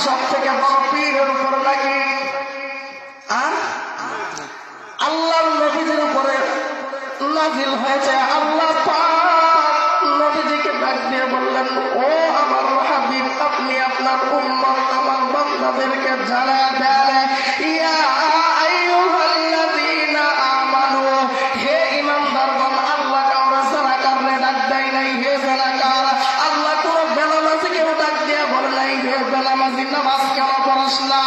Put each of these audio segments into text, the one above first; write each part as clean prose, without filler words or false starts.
সব থেকে বড় পীরের উপর নাকি আল্লাহর নবীদের উপরে নাজিল হয়েছে। আল্লাহ পাক নবীজিকে ডাক দিয়ে বললেন, ও আমার হাবিব, আপনি আপনার উম্মত আমার বান্দাদেরকে জানা দেন, ইয়া আইয়ুহাল্লাযীনা আমানু, হে ঈমানদারগণ, আল্লাহ কাউরে যারা কারণে ডাক দেয় নাই, হে জানাকার। আল্লাহ কোন বেনামাজিকেও ডাক দিয়ে বলে নাই, হে বেনামাজি নামাজ কেন পড়স না।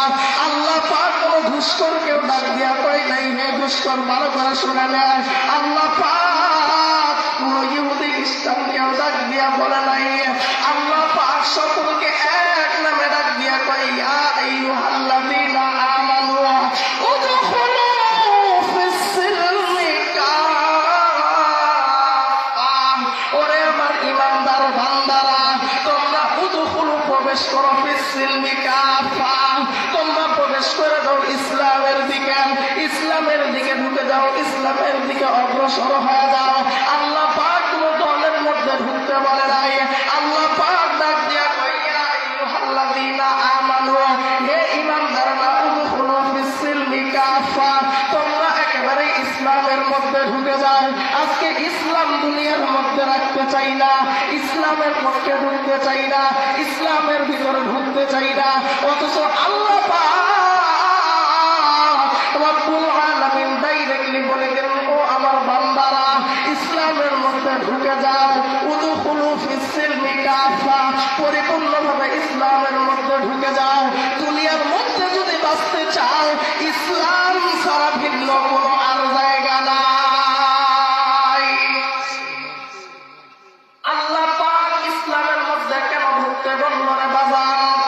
আল্লাহ পাক কোন ঘুষখোরকেও ডাক দিয়া কয় নাই, হে ঘুষখোর ভালো করে শুনে নেয়। আল্লাহ পাক কোন ইহুদি খ্রিস্টানকেও ডাক দিয়া বলে নাই। আল্লাহ পাক সকলকে এক নামে ডাক দিয়া কয়, ইয়া আইয়ুহাল্লাযীনা আমানু উদখুলু ফিস-সিলমি কাফা। ওরে আমার ঈমানদার বান্দারা, তোমরা উদখুলু প্রবেশ করো ফিস-সিলমি কাফা, তোমরা প্রবেশ করে দাও ইসলামের দিকে, ইসলামের দিকে ঢুকে যাও, ইসলামের দিকে অগ্রসর হয়ে যাও। আল্লাহ পাক কোন দলের মধ্যে ঢুকতে বলে নাই। আল্লাহ পাক ডাক দিয়া কয়, ইয়া আইয়ুহাল্লাযীনা আমানু, হে ঈমানদাররা, উদখুলু ফিস-সিলমি কাফা, তোমরা একেবারে ইসলামের মধ্যে ঢুকে যাও। আজকে ইসলাম দুনিয়ার মধ্যে রাখতে চাই না, ইসলামের পক্ষে ঢুকতে চাই না, ইসলামের ভিতরে ঢুকতে চাই না, অথচ আল্লাহ পাক রব্বুল আলামিন ডাইরেক্টলি বলে গেলেন, ও আমার বান্দারা, ইসলামের মধ্যে ঢুকে যাও, উদখুলু ফিস-সিলমি কাফা, পরিপূর্ণভাবে ইসলামের মধ্যে ঢুকে যাও। দুনিয়ার মধ্যে যদি বাঁচতে চাও, ইসলাম ছাড়া ভিন্ন কোনো আর জায়গা নাই। আল্লাহ পাক ইসলামের মধ্যে কেন ঢুকতে বলল রে বাজার?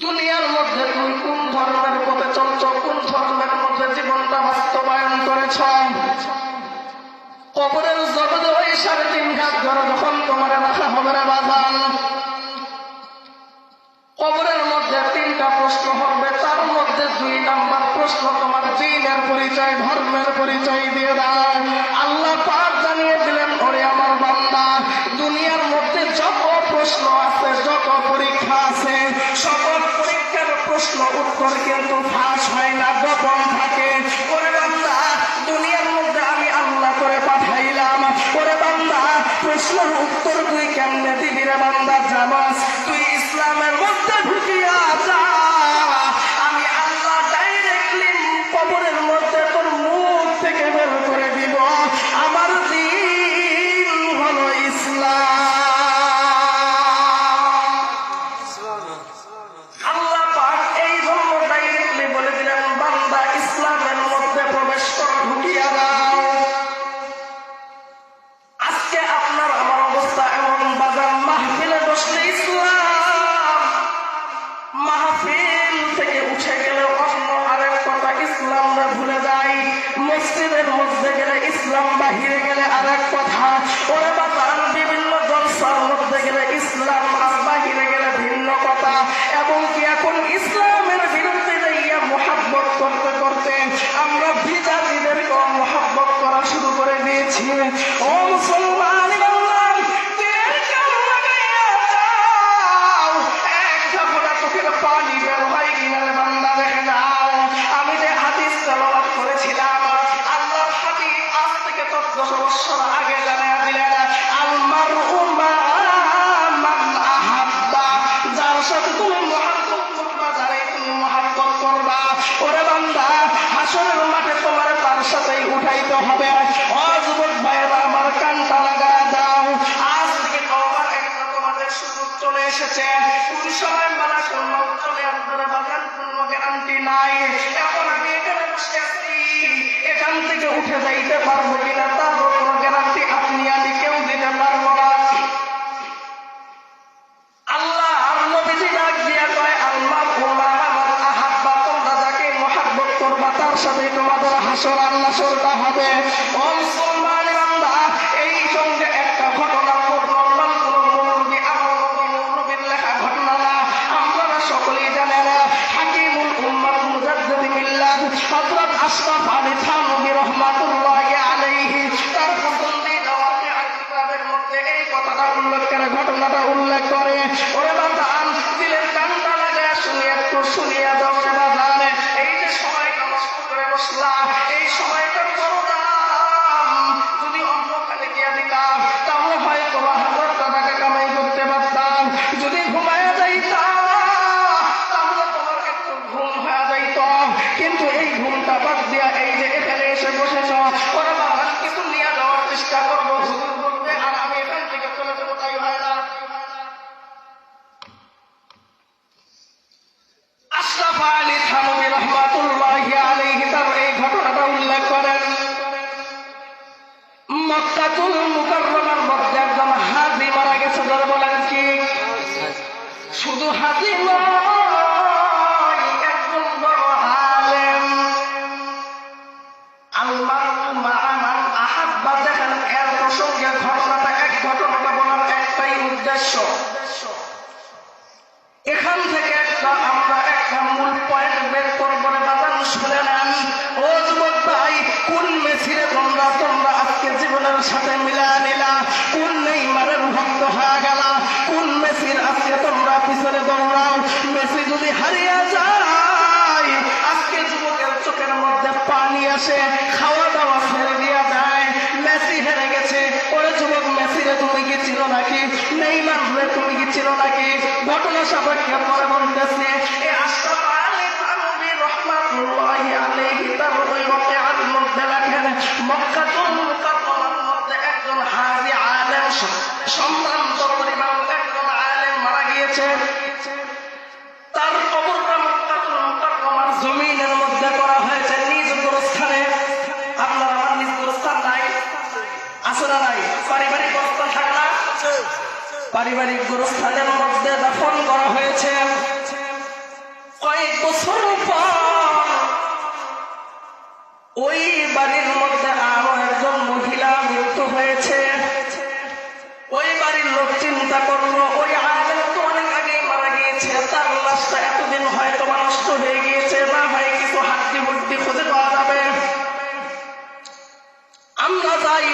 দুনিয়ার মধ্যে তুমি কোন ধর্মের পথে চলছ, কোন ধর্মের মধ্যে জীবনটা বাস্তবায়ন করেছ? কবরের জগতে ওই 3.5 হাত ধরে যখন তোমার রাখা হবে রে বাজান, কবরের মধ্যে 3টা প্রশ্ন হবে, তার মধ্যে 2 নাম্বার প্রশ্ন তোমার দ্বীনের পরিচয়, ধর্মের পরিচয় দিয়ে দেয়। আল্লাহ পাক জানিয়ে দিলেন, ওরে আমার বান্দা, দুনিয়ার মধ্যে যত প্রশ্ন আছে, যত পরীক্ষা আছে, সকল পরীক্ষার প্রশ্ন উত্তর কিন্তু ফাঁস হয় না, গোপন থাকে। ওরে বান্দা, দুনিয়ার মধ্যে আমি আল্লাহ করে পাঠাইলাম, ওরে বান্দা, প্রশ্নের উত্তর তুই কেমনে দিবি রে বান্দা? জানাস, তুই ইসলামের মধ্যে ঢুকিয়া যা, আমি আল্লাহ ডাইরেক্টলি কবরের মধ্যে তোর মুখ থেকে বের করে দিব। আমার দ্বীন হলো ইসলাম। আল্লাহ পাক এই জন্য ডাইরেক্টলি বলে দিলেন, বান্দা ইসলামের মধ্যে প্রবেশ কর, ঢুকিয়া দাও। আজকে আপনার আমার অবস্থা এমন, বাজার মাহফিলে বসলে ইসলাম, মাহফিল থেকে উঠে গেলে অন্য আরেক কথা, ইসলামরা ভুলে যাই। মসজিদের মধ্যে গেলে ইসলাম, বাহিরে গেলে আরেক কথা। ওরে বাজার বিভিন্ন জলসার মধ্যে গেলে ইসলাম, আর বাহিরে গেলে ভিন্ন কথা। এবং কি এখন ইসলামের বিরুদ্ধে যাইয়া মোহাব্বত করতে করতে আমরা বিজাতিদেরকে মোহাব্বত করা শুরু করে দিয়েছি। ও মুসলমান, পানি বের হয় কিনা রে বান্দা, দেখে যাও। আমি যে হাদিস তেলাওয়াত করেছিলাম, আল্লাহর হাবিব আজ থেকে 14 বছর আগে জানিয়ে দিলেন, আল মারউ মা মান আহাব্বা, যার সাথে তুমি মুহাব্বত করবা, যারে তুমি মুহাব্বত করবা, ওরে বান্দা, হাসরের মাঠে তোমার তার সাথেই উঠাইতে হবে। ও যুবক ভাইরা, আমার কানটা লাগায় দাও, আজ থেকে তওবার একটা তোমাদের সুযোগ চলে এসেছে। কোন সময় মারা কোন চলে আসবে বাজার, কোনো গ্যারান্টি নাই। এখন আমি এখানে বসে আছি, এখান থেকে উঠে যাইতে পারবো কিনা তারও কোনো গ্যারান্টি আপনি আমি কেউ দিতে পারবো না। আল্লাহ আর নবীজি ডাক দিয়া কয়, আল্লাহ মা মান আহাব্বা, তোমরা যাকে মুহাব্বত করবা তার সাথে তোমাদের হাসর আর নাসরটা হবে। ও মুসলমান বান্দা, এই সঙ্গে একটা ঘটনা নরমাল কোন নবী আমার নবীর লেখা ঘটনা না, আপনারা সকলেই জানেন। হাকিমুল উম্মাহ মুজাদ্দিদ মিল্লাত হযরত আশরাফ আলী থানভী রাহমাতুল্লাহি আলাইহি তার পছন্দিদা ওয়াকিআ কিতাবের মধ্যে এই কথাটা উল্লেখ করে, ঘটনাটা উল্লেখ করে। ওরে বান্দা, শুধু হাজি নয়, একজন বড় আলেম। দেখেন এর প্রসঙ্গে ঘটনাটা বলার একটাই উদ্দেশ্য। এখান থেকে আমরা একটা মূল পয়েন্ট বের করবো। বাজান শুনে নেন, ও যুবক ভাই, কোন মেসিরে তোমরা আজকে জীবনের সাথে মিলা নিলা? কোন নেইমারের ভক্ত হয়ে গেল? কোন মেসির আজকে তোমরা পিছনে দৌড়াও? মেসি যদি হারিয়ে যায়, আজকে যুবকের চোখের মধ্যে পানি আসে, খাওয়া দাওয়া ছেড়ে দিয়ে যায়। মেসি হেরে গেছে, ওরে যুবক, মেসিরে তুমি কি চিনো নাকি? নেইমারে তুমি কি চিনো নাকি? ঘটনা সাপেক্ষে পরে বলতেছে, এই আশরাফ আলী থানভী রাহমাতুল্লাহি আলাইহি তার ওই ওয়াকিআর মধ্যে লেখেন, মক্কাতুল মুকাররমার মধ্যে একজন হাজী আলেম, সম্ভ্রান্ত পরিবার একজন আলেম মারা গিয়েছে। তার কবরটা মক্কাতুল মুকাররমার জমিনের মধ্যে করা হয়েছে, নিজ গোরস্থানে। আপনার আমার নিজ গোরস্থান নাই? আছে না নাই? পারিবারিক গোরস্থান থাকে না? পারিবারিক গোরস্থানের মধ্যে দাফন করা হয়েছে। কয়েক বছর পর ওই বাড়ির মধ্যে আরো একজন মহিলা মৃত্যু হয়েছে। ওই বাড়ির লোক চিন্তা করলো, ওই আলেম তো অনেক আগেই মারা গিয়েছে, তার লাশটা এতদিন হয়তো নষ্ট হয়ে গিয়েছে, না হয় কিছু হাড্ডি বুড্ডি খুঁজে পাওয়া যাবে। আমরা যাই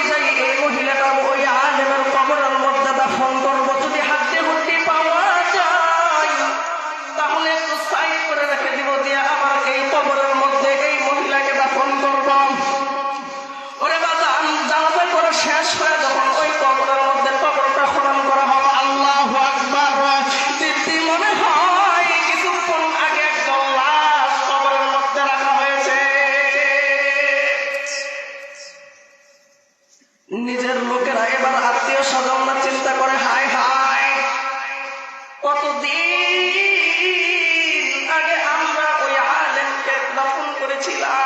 এই মহিলাটা ওই আলেমের কবরের মধ্যে দাফন করবো। যদি হাড্ডি বুড্ডি পাওয়া যায় তাহলে একটু সাইড করে রেখে দিব, দিয়ে আবার এই কবরের মধ্যে এই মহিলাকে দাফন করব। ওরে বাজান, জানাজা করে শেষ হয়ে যখন ওই কবরের মধ্যে কবরটা খনন করা হবে, আল্লাহু আকবার, দিদি মনে হয় কিছুক্ষণ আগে একজন লাশ কবরের মধ্যে রাখা হয়েছে। নিজের লোকেরা এবার আত্মীয় স্বজনরা চিন্তা করে, হায় হায়, কতদিন আগে আমরা ওই আলেমকে দাফন করেছিলাম,